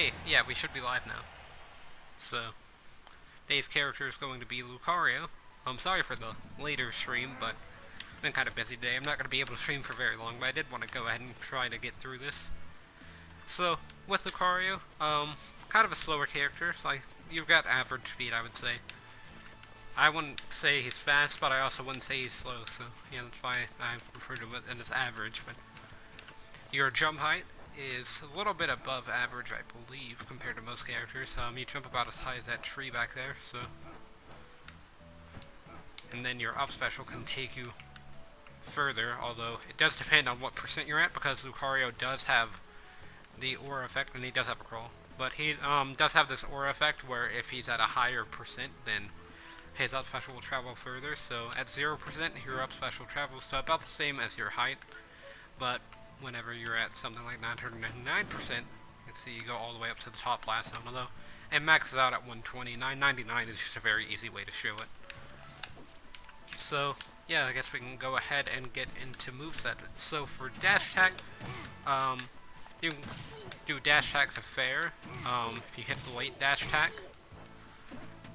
Hey, yeah, we should be live now. So, today's character is going to be Lucario. I'm sorry for the later stream, but I've been kind of busy today. I'm not going to be able to stream for very long, but I did want to go ahead and try to get through this. So, with Lucario, kind of a slower character. Like, you've got average speed, I would say. I wouldn't say he's fast, but I also wouldn't say he's slow, so yeah, that's why I refer to it as average. But your jump height is a little bit above average, I believe, compared to most characters. You jump about as high as that tree back there, so. And then your up special can take you further, although it does depend on what percent you're at, because Lucario does have the aura effect, and he does have a crawl. But he does have this aura effect where if he's at a higher percent, then his up special will travel further. So at 0%, your up special travels to about the same as your height, but whenever you're at something like 999%, you can see you go all the way up to the top blast zone, although it maxes out at 120. 999 is just a very easy way to show it. So, yeah, I guess we can go ahead and get into moveset. So for dash attack, you can do dash attack to fair, if you hit the late dash attack,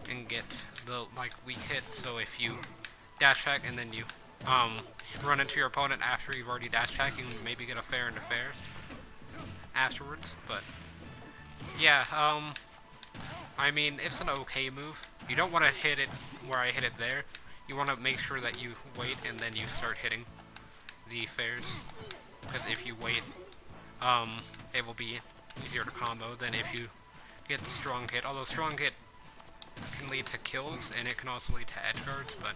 and get the, weak hit. So if you dash attack and then you, run into your opponent after you've already dash attacked, you can maybe get a fair into fair afterwards, but yeah, I mean, it's an okay move. You don't want to hit it where I hit it there. You want to make sure that you wait and then you start hitting the fairs, because if you wait, it will be easier to combo than if you get the strong hit, although strong hit can lead to kills, and it can also lead to edge guards, but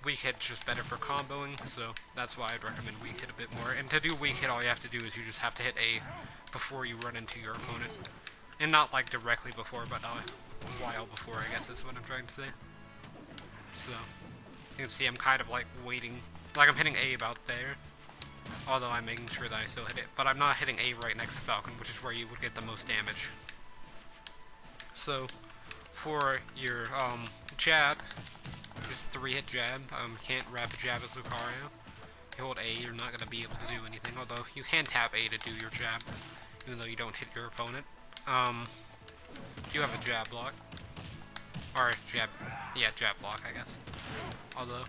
weak hit's just better for comboing, so that's why I'd recommend weak hit a bit more. And to do weak hit, all you have to do is you just have to hit A before you run into your opponent. And not like directly before, but a while before, I guess is what I'm trying to say. So, you can see I'm kind of like waiting, like I'm hitting A about there, although I'm making sure that I still hit it. But I'm not hitting A right next to Falcon, which is where you would get the most damage. So, for your jab, just 3-hit jab. Can't rapid jab as Lucario. If you hold A, you're not going to be able to do anything, although you can tap A to do your jab, even though you don't hit your opponent. You have a jab block. Or jab block, I guess. Although,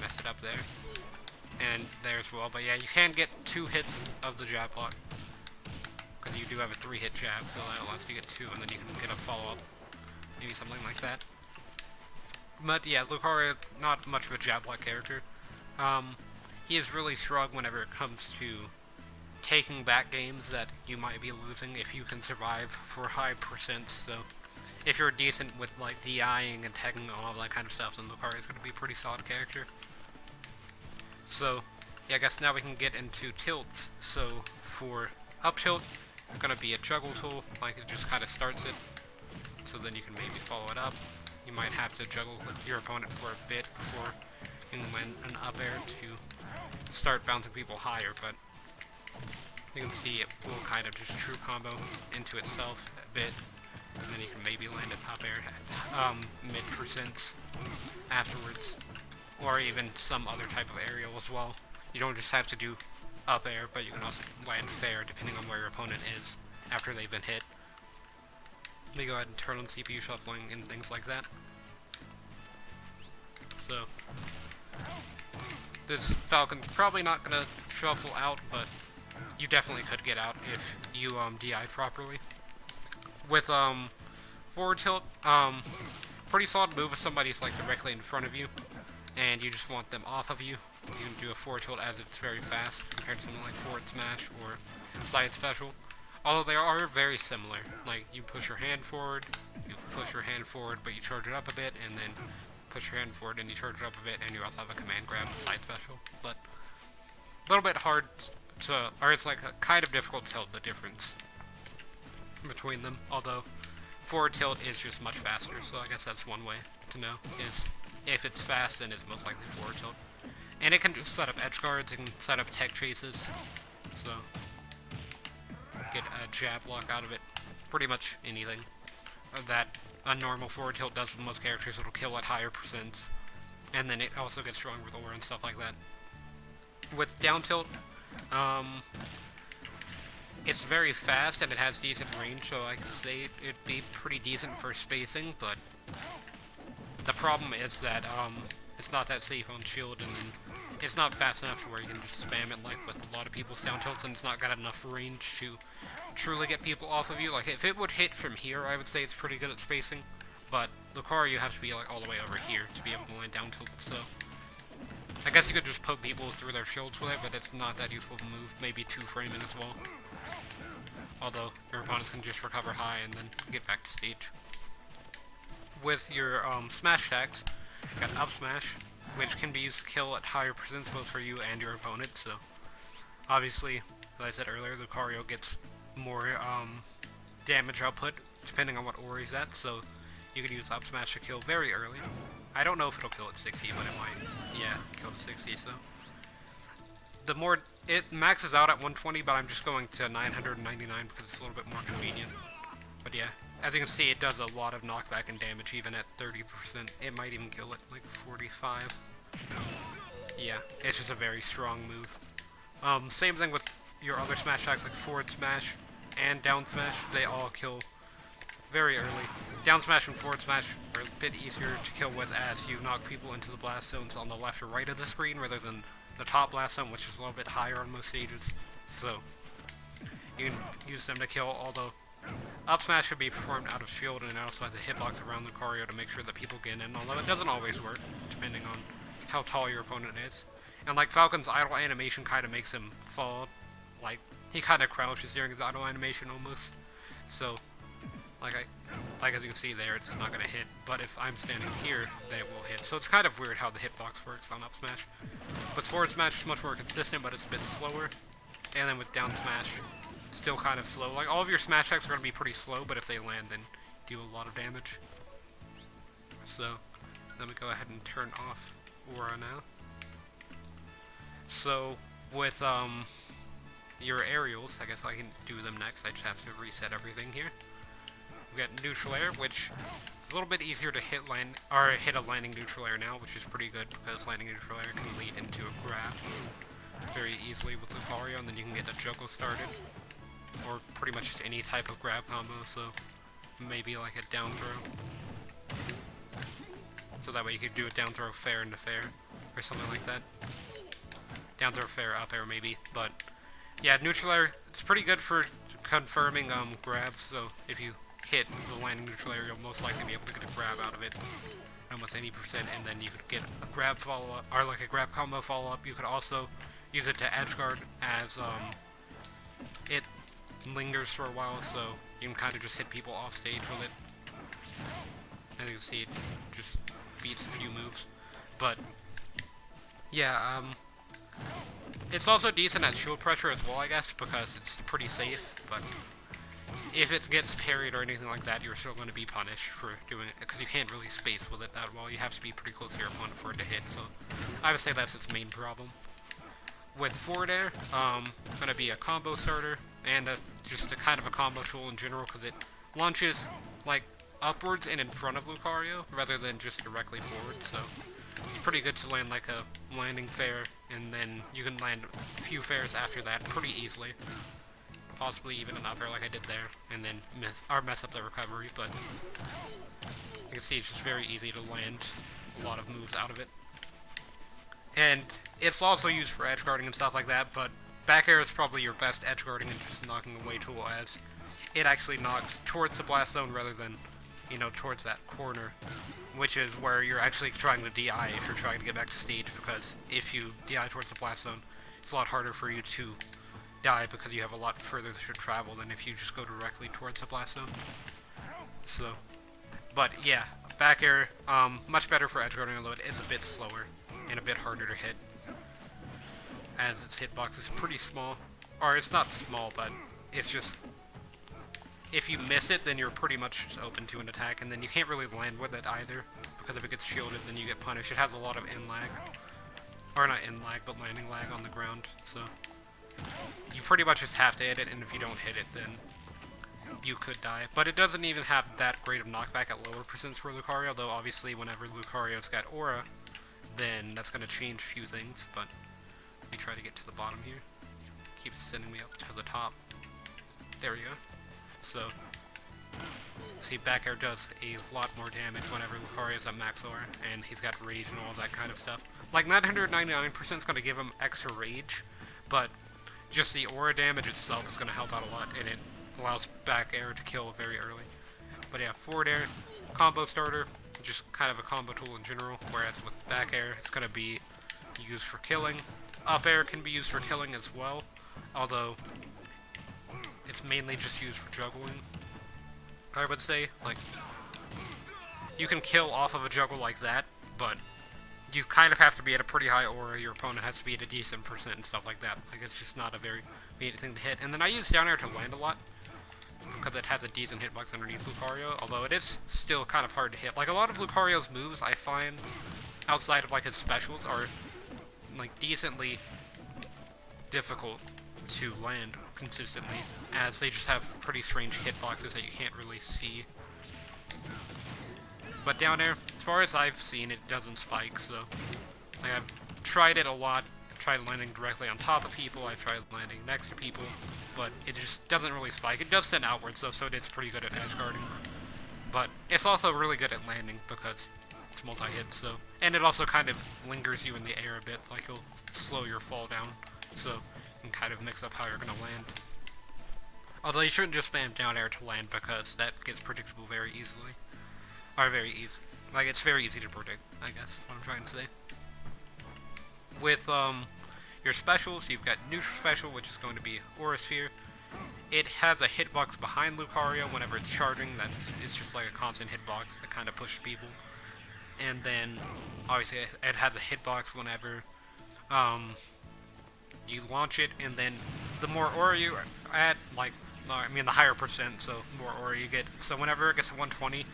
mess it up there. And there as well, but yeah, you can get 2 hits of the jab block, because you do have a 3-hit jab, so that allows you to get 2, and then you can get a follow-up. Maybe something like that. But yeah, Lucario, not much of a jab block character. He is really strong whenever it comes to taking back games that you might be losing if you can survive for high percents. So if you're decent with like DIing and tagging and all that kind of stuff, then Lucario is going to be a pretty solid character. So yeah, I guess now we can get into tilts. So for up tilt, it's going to be a juggle tool, like it just kind of starts it. So then you can maybe follow it up. You might have to juggle with your opponent for a bit before you can land an up air to start bouncing people higher, but you can see it will kind of just true combo into itself a bit, and then you can maybe land an up air at mid-percents afterwards, or even some other type of aerial as well. You don't just have to do up air, but you can also land fair depending on where your opponent is after they've been hit. Let me go ahead and turn on CPU shuffling and things like that. So, this Falcon's probably not going to shuffle out, but you definitely could get out if you DI'd properly. With forward tilt, pretty solid move if somebody's like directly in front of you, and you just want them off of you. You can do a forward tilt as it's very fast compared to something like forward smash or side special. Although they are very similar, like you push your hand forward, but you charge it up a bit, and then push your hand forward and you charge it up a bit, and you also have a command grab side special. But a little bit hard to, or it's like kind of difficult to tell the difference between them. Although forward tilt is just much faster, so I guess that's one way to know, is if it's fast, then it's most likely forward tilt. And it can just set up edge guards, it can set up tech chases, so get a jab block out of it. Pretty much anything that a normal forward tilt does with most characters, it'll kill at higher percents. And then it also gets stronger with aura and stuff like that. With down tilt, It's very fast and it has decent range, so I could say it'd be pretty decent for spacing, but the problem is that it's not that safe on shield, and then it's not fast enough to where you can just spam it like with a lot of people's down tilts, and it's not got enough range to truly get people off of you. Like, if it would hit from here, I would say it's pretty good at spacing, but Lucario, you have to be like all the way over here to be able to land down tilts, so I guess you could just poke people through their shields with it, but it's not that useful of a move. Maybe two-framing as well. Although, your opponents can just recover high and then get back to stage. With your smash attacks, you got up smash, which can be used to kill at higher percents both for you and your opponent, so obviously, as I said earlier, Lucario gets more damage output depending on what aura he's at, so you can use up smash to kill very early. I don't know if it'll kill at 60, but it might. Yeah, kill at 60, so. The more, it maxes out at 120, but I'm just going to 999 because it's a little bit more convenient. But yeah, as you can see, it does a lot of knockback and damage even at 30%. It might even kill at like 45. Yeah, it's just a very strong move. Same thing with your other smash attacks like forward smash and down smash. They all kill very early. Down smash and forward smash are a bit easier to kill with as you knock people into the blast zones on the left or right of the screen rather than the top blast zone, which is a little bit higher on most stages. So you can use them to kill, although up smash should be performed out of shield, and it also has a hitbox around Lucario to make sure that people get in, although it doesn't always work, depending on how tall your opponent is. And like Falcon's idle animation kind of makes him fall, like he kind of crouches during his idle animation almost. So like as you can see there, it's not going to hit, but if I'm standing here, then it will hit. So it's kind of weird how the hitbox works on up smash. With forward smash, it's much more consistent, but it's a bit slower. And then with down smash, it's still kind of slow. Like, all of your smash attacks are going to be pretty slow, but if they land, then do a lot of damage. So, let me go ahead and turn off Aura now. So, with your aerials, I guess I can do them next. I just have to reset everything here. We got neutral air, which is a little bit easier to hit a landing neutral air now, which is pretty good because landing neutral air can lead into a grab very easily with Lucario, and then you can get a juggle started, or pretty much just any type of grab combo. So maybe like a down throw, so that way you could do a down throw fair into fair, or something like that. Down throw fair up air maybe, but yeah, neutral air, it's pretty good for confirming grabs. So if you hit the landing neutral air, you'll most likely be able to get a grab out of it, almost any percent, and then you could get a grab follow-up, or like a grab combo follow-up. You could also use it to edge guard as it lingers for a while, so you can kind of just hit people off stage with it. As you can see, it just beats a few moves. But yeah, it's also decent at shield pressure as well, I guess, because it's pretty safe, but if it gets parried or anything like that, you're still going to be punished for doing it, because you can't really space with it that well. You have to be pretty close to your opponent for it to hit, so I would say that's its main problem. With forward air, going to be a combo starter, and just a kind of a combo tool in general, because it launches, like, upwards and in front of Lucario, rather than just directly forward, so it's pretty good to land, like, a landing fair, and then you can land a few fairs after that pretty easily. Possibly even an up air like I did there, and then mess up the recovery, but you can see it's just very easy to land a lot of moves out of it. And it's also used for edge guarding and stuff like that, but back air is probably your best edge guarding and just knocking away tool, as it actually knocks towards the blast zone rather than, you know, towards that corner, which is where you're actually trying to DI if you're trying to get back to stage, because if you DI towards the blast zone, it's a lot harder for you to die because you have a lot further to travel than if you just go directly towards the blast zone. So, but yeah, back air, much better for edge guarding, although it's a bit slower and a bit harder to hit, as its hitbox is pretty small. Or it's not small, but it's just, if you miss it, then you're pretty much open to an attack, and then you can't really land with it either, because if it gets shielded, then you get punished. It has a lot of in lag, or not in lag, but landing lag on the ground, so you pretty much just have to hit it, and if you don't hit it, then you could die. But it doesn't even have that great of knockback at lower percents for Lucario, though obviously whenever Lucario's got Aura, then that's going to change a few things, but let me try to get to the bottom here. Keeps sending me up to the top. There we go. So, see, back air does a lot more damage whenever Lucario's at max aura, and he's got rage and all that kind of stuff. Like, 999% is going to give him extra rage, but just the aura damage itself is going to help out a lot, and it allows back air to kill very early. But yeah, forward air, combo starter, just kind of a combo tool in general, whereas with back air, it's going to be used for killing. Up air can be used for killing as well, although it's mainly just used for juggling. I would say, like, you can kill off of a juggle like that, but you kind of have to be at a pretty high aura, your opponent has to be at a decent percent and stuff like that. Like, it's just not a very immediate thing to hit. And then I use down air to land a lot, because it has a decent hitbox underneath Lucario, although it is still kind of hard to hit. Like, a lot of Lucario's moves, I find, outside of, like, his specials, are, like, decently difficult to land consistently, as they just have pretty strange hitboxes that you can't really see. But down air, as far as I've seen, it doesn't spike, so like, I've tried it a lot. I've tried landing directly on top of people, I've tried landing next to people, but it just doesn't really spike. It does send outwards though, so it is pretty good at edge guarding. But it's also really good at landing because it's multi-hit, so, and it also kind of lingers you in the air a bit, like it'll slow your fall down, so you can kind of mix up how you're gonna land. Although you shouldn't just spam down air to land because that gets predictable very easily. Or very easy. Like, it's very easy to predict, I guess, what I'm trying to say. With, your specials, you've got Neutral Special, which is going to be Aura Sphere. It has a hitbox behind Lucario whenever it's charging. It's just like a constant hitbox that kind of pushes people. And then, obviously, it has a hitbox whenever, you launch it, and then the more aura you add, like, I mean, the higher percent, so more aura you get. So whenever it gets to 120,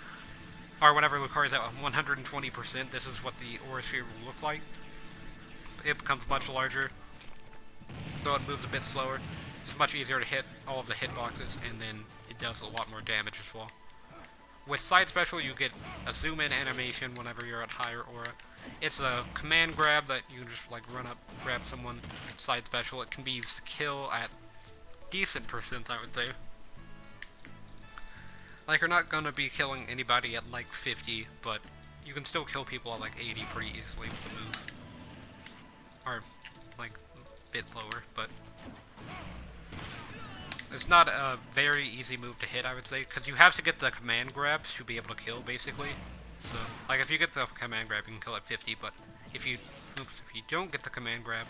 or whenever Lucario's at 120%, this is what the aura sphere will look like. It becomes much larger, though it moves a bit slower. It's much easier to hit all of the hitboxes, and then it does a lot more damage as well. With Side Special, you get a zoom-in animation whenever you're at higher aura. It's a command grab that you can just, like, run up, grab someone. Side Special, it can be used to kill at decent percent, I would say. Like, you're not gonna be killing anybody at, like, 50, but you can still kill people at, like, 80 pretty easily with the move. Or, like, a bit lower, but it's not a very easy move to hit, I would say, because you have to get the command grab to be able to kill, basically. So, like, if you get the command grab, you can kill at 50, but if you don't get the command grab,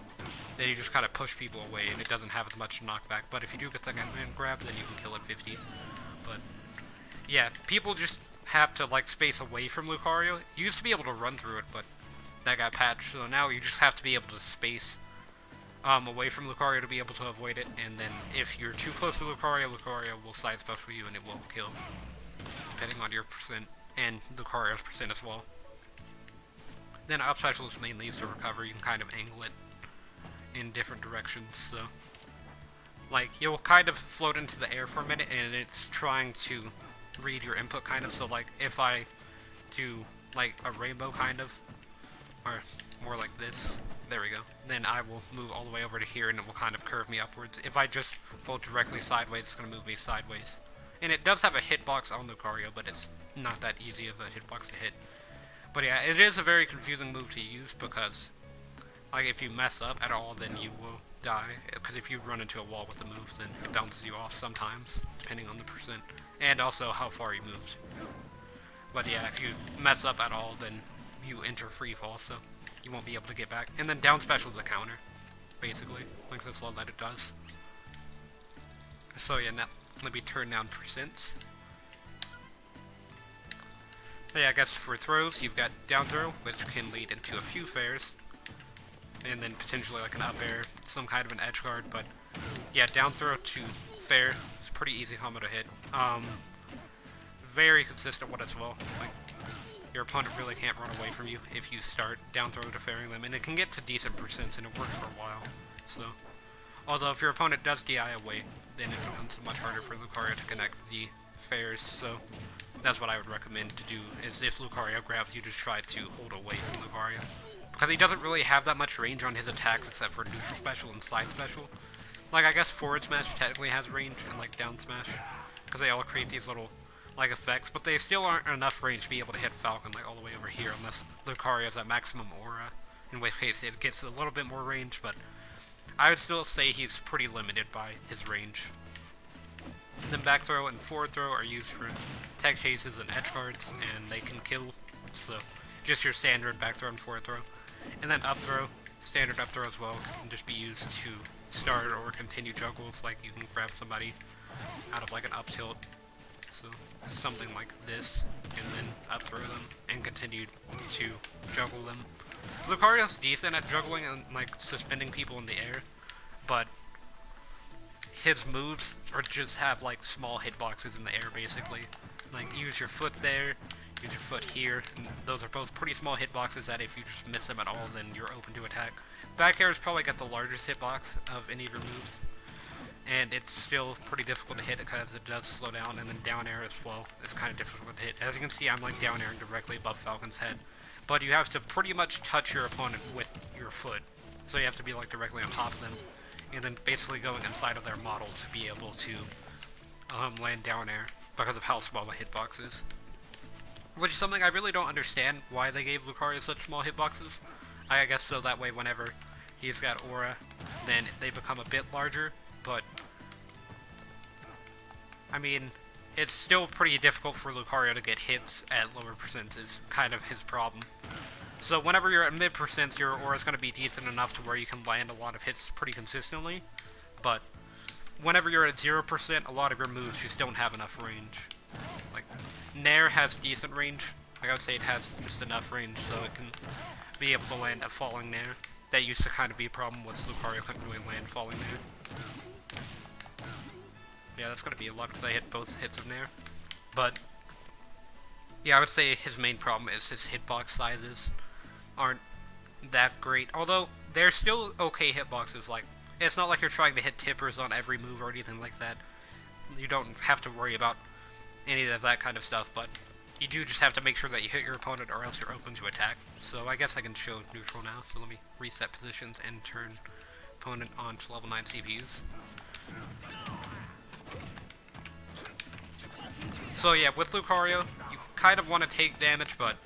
then you just kind of push people away, and it doesn't have as much knockback. But if you do get the command grab, then you can kill at 50. But yeah, people just have to, like, space away from Lucario. You used to be able to run through it, but that got patched, so now you just have to be able to space away from Lucario to be able to avoid it, and then if you're too close to Lucario, Lucario will side special you and it will kill, depending on your percent, and Lucario's percent as well. Then up special is mainly used to recover. You can kind of angle it in different directions, so like, you'll kind of float into the air for a minute, and it's trying to read your input, kind of. So, like, if I do, like, a rainbow, kind of, or more like this, there we go, then I will move all the way over to here, and it will kind of curve me upwards. If I just hold directly sideways, it's going to move me sideways. And it does have a hitbox on Lucario, but it's not that easy of a hitbox to hit. But yeah, it is a very confusing move to use, because, like, if you mess up at all, then you will die. Because if you run into a wall with the move, then it bounces you off sometimes, depending on the percent, and also how far you moved. But yeah, if you mess up at all, then you enter free fall, so you won't be able to get back. And then down special is a counter, basically, like that's all that it does. So yeah, now let me turn down percent. So yeah, I guess for throws, you've got down throw, which can lead into a few fairs, and then potentially like an up air, some kind of an edge guard. But yeah, down throw to fair, it's a pretty easy combo to hit. Very consistent one as well. Like, your opponent really can't run away from you if you start down throw to fairing them, and it can get to decent percents, and it works for a while. So, although if your opponent does DI away, then it becomes much harder for Lucario to connect the fairs. So that's what I would recommend to do, is if Lucario grabs you, just try to hold away from Lucario, because he doesn't really have that much range on his attacks except for neutral special and side special. Like, I guess forward smash technically has range, and, like, down smash, because they all create these little, like, effects, but they still aren't enough range to be able to hit Falcon, like, all the way over here, unless Lucario's at maximum aura, in which case it gets a little bit more range, but I would still say he's pretty limited by his range. Then back throw and forward throw are used for tech chases and edge guards, and they can kill, so just your standard back throw and forward throw. And then up throw, standard up throw as well, can just be used to start or continue juggles, like you can grab somebody out of like an up tilt, so something like this, and then up throw them, and continue to juggle them. Lucario's decent at juggling and like suspending people in the air, but his moves are just have like small hitboxes in the air basically. Like use your foot there, use your foot here, and those are both pretty small hitboxes that if you just miss them at all, then you're open to attack. Back air has probably got the largest hitbox of any of your moves, and it's still pretty difficult to hit because it does slow down, and then down air as well is kind of difficult to hit. As you can see, I'm like down airing directly above Falcon's head, but you have to pretty much touch your opponent with your foot, so you have to be like directly on top of them, and then basically going inside of their model to be able to land down air because of how small the hitbox is. Which is something I really don't understand why they gave Lucario such small hitboxes. I guess so that way whenever he's got aura, then they become a bit larger, but I mean, it's still pretty difficult for Lucario to get hits at lower percents is kind of his problem. So whenever you're at mid percents, your aura is going to be decent enough to where you can land a lot of hits pretty consistently, but whenever you're at 0%, a lot of your moves just don't have enough range. Like, Nair has decent range. Like, I would say it has just enough range so it can be able to land a falling Nair. That used to kind of be a problem with Lucario couldn't really land falling Nair. Yeah, that's going to be a luck because I hit both hits of Nair. But, yeah, I would say his main problem is his hitbox sizes aren't that great. Although, they're still okay hitboxes. Like, it's not like you're trying to hit tippers on every move or anything like that. You don't have to worry about any of that kind of stuff, but you do just have to make sure that you hit your opponent or else you're open to attack. So I guess I can show neutral now, so let me reset positions and turn opponent on to level 9 CPUs. So yeah, with Lucario, you kind of want to take damage, but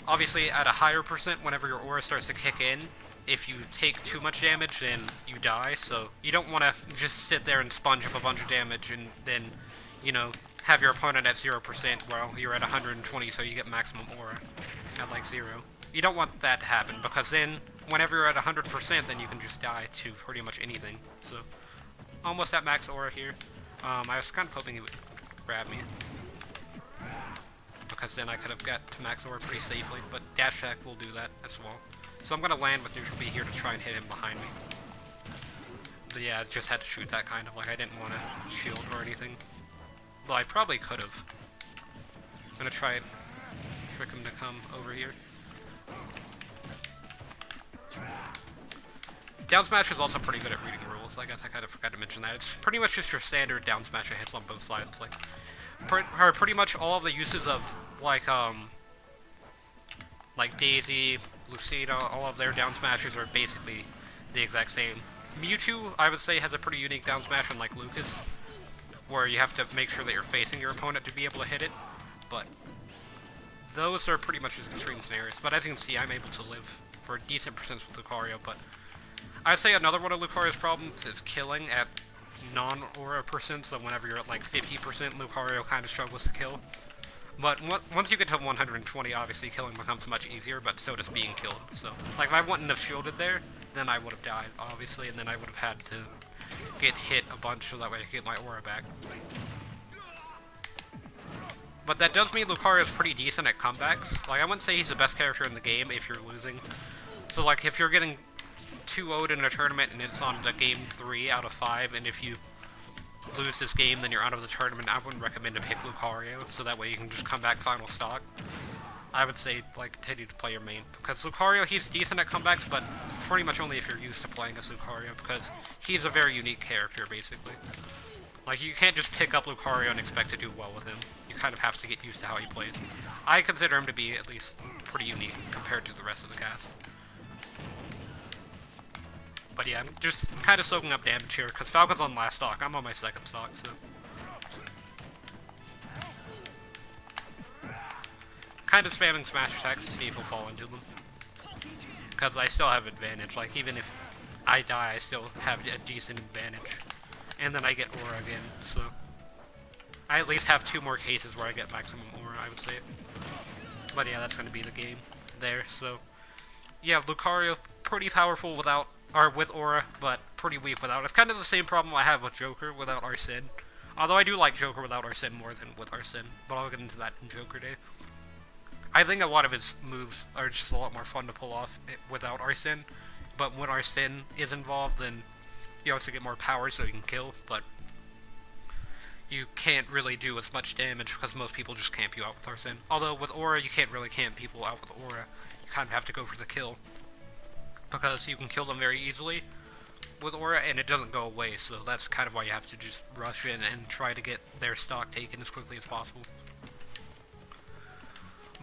obviously at a higher percent whenever your aura starts to kick in, if you take too much damage, then you die, so you don't want to just sit there and sponge up a bunch of damage and then, you know, have your opponent at 0% while you're at 120 so you get maximum aura at like 0. You don't want that to happen, because then, whenever you're at 100%, then you can just die to pretty much anything. So, almost at max aura here. I was kind of hoping he would grab me, because then I could have got to max aura pretty safely, but dash attack will do that as well. So I'm going to land with neutral B here to try and hit him behind me. But yeah, I just had to shoot that kind of, like I didn't want to shield or anything. Though I probably could have. I'm going to try and trick him to come over here. Down smash is also pretty good at reading rules. I guess I kind of forgot to mention that. It's pretty much just your standard down smash that hits on both sides. Like, pretty much all of the uses of, like Daisy, Lucina, all of their down smashes are basically the exact same. Mewtwo, I would say, has a pretty unique down smash, unlike Lucas, where you have to make sure that you're facing your opponent to be able to hit it, but those are pretty much just extreme scenarios. But as you can see, I'm able to live for a decent percent with Lucario, but I'd say another one of Lucario's problems is killing at non-aura percent, so whenever you're at like 50%, Lucario kind of struggles to kill. But once you get to 120, obviously killing becomes much easier, but so does being killed. So, like, if I wouldn't have shielded there, then I would have died, obviously, and then I would have had to get hit a bunch so that way I could get my aura back. But that does mean Lucario's pretty decent at comebacks. Like, I wouldn't say he's the best character in the game if you're losing. So, like, if you're getting 2-0'd in a tournament and it's on the game 3 out of 5, and if you lose this game, then you're out of the tournament, I wouldn't recommend to pick Lucario, so that way you can just come back final stock. I would say, like, continue to play your main, because Lucario, he's decent at comebacks, but pretty much only if you're used to playing as Lucario, because he's a very unique character, basically. Like, you can't just pick up Lucario and expect to do well with him. You kind of have to get used to how he plays. I consider him to be, at least, pretty unique compared to the rest of the cast. But yeah, I'm just kind of soaking up damage here, because Falcon's on last stock. I'm on my second stock, so... kind of spamming smash attacks to see if he'll fall into them. Because I still have advantage. Like, even if I die, I still have a decent advantage. And then I get aura again, so... I at least have 2 more cases where I get maximum aura, I would say. But yeah, that's going to be the game there, so... yeah, Lucario, pretty powerful without... or with aura, but pretty weak without. It's kind of the same problem I have with Joker without Arsene. Although I do like Joker without Arsene more than with Arsene, but I'll get into that in Joker Day. I think a lot of his moves are just a lot more fun to pull off without Arsene, but when Arsene is involved, then you also get more power so you can kill, but you can't really do as much damage because most people just camp you out with Arsene. Although with aura, you can't really camp people out with aura. You kind of have to go for the kill, because you can kill them very easily with aura, and it doesn't go away, so that's kind of why you have to just rush in and try to get their stock taken as quickly as possible.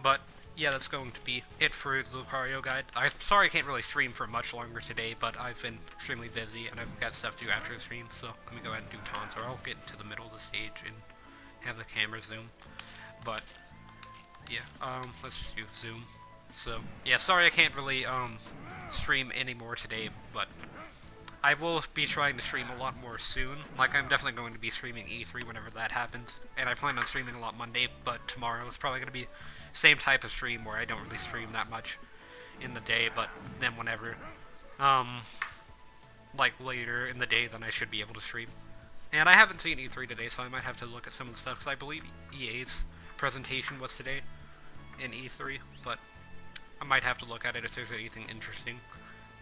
But, yeah, that's going to be it for the Lucario guide. I'm sorry I can't really stream for much longer today, but I've been extremely busy, and I've got stuff to do after the stream, so let me go ahead and do taunts, or I'll get into the middle of the stage and have the camera zoom. But, yeah, let's just do zoom. So, yeah, sorry I can't really, stream anymore today, but I will be trying to stream a lot more soon. Like, I'm definitely going to be streaming E3 whenever that happens, and I plan on streaming a lot Monday, but tomorrow is probably going to be same type of stream where I don't really stream that much in the day, but then whenever, like later in the day, then I should be able to stream. And I haven't seen E3 today, so I might have to look at some of the stuff, because I believe EA's presentation was today in E3, but I might have to look at it if there's anything interesting.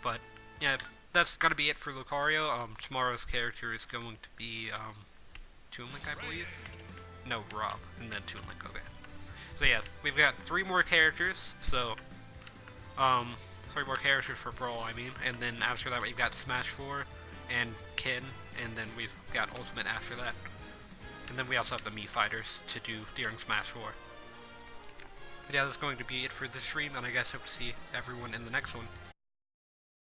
But, yeah, that's gonna be it for Lucario. Tomorrow's character is going to be, Toon Link, I believe? No, Rob, and then Toon Link, okay. So yeah, we've got 3 more characters, so, 3 more characters for Brawl, I mean, and then after that we've got Smash 4 and Ken, and then we've got Ultimate after that. And then we also have the Mii Fighters to do during Smash 4. But yeah, that's going to be it for this stream, and I guess hope to see everyone in the next one.